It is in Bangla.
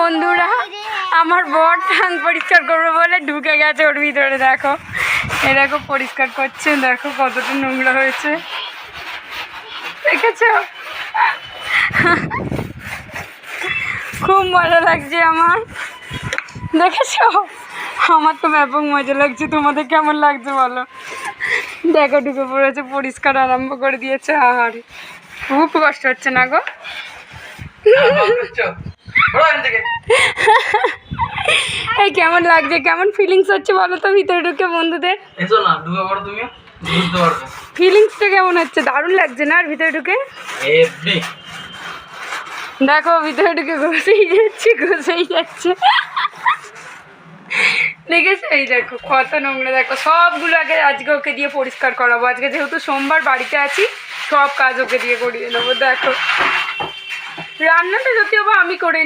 বন্ধুরা, আমার বর ট্যাঙ্ক পরিষ্কার করবে বলে ঢুকে গেছে ওর ভিতরে। দেখো এ দেখো পরিষ্কার করছে, দেখো কতটা নোংরা হয়েছে, দেখেছ? খুব মজা লাগছে আমার, দেখেছ? আমার তো ব্যাপক মজা লাগছে। তোমাদের কেমন লাগছে বলো? দেখো ঢুকে পড়েছে, পরিষ্কার আরম্ভ করে দিয়েছে। আর খুব কষ্ট হচ্ছে না গো? এই কেমন লাগছে, কেমন ফিলিংস হচ্ছে বলো তো ভিতরে ঢুকে বন্ধুদের? ফিলিংসটা কেমন হচ্ছে? দারুণ লাগছে না? আর ভিতরে ঢুকে দেখো, ভিতরে ঢুকে ঘষেই যাচ্ছে দেখেছো? এই দেখো কত নোংরা, দেখো সবগুলো আগে আজকে ওকে দিয়ে পরিষ্কার করাবো। আজকে যেহেতু সোমবার বাড়িতে আছি, সব কাজ ওকে দিয়ে করিয়ে নেবো। দেখো রান্নাটা যদিও বা আমি করে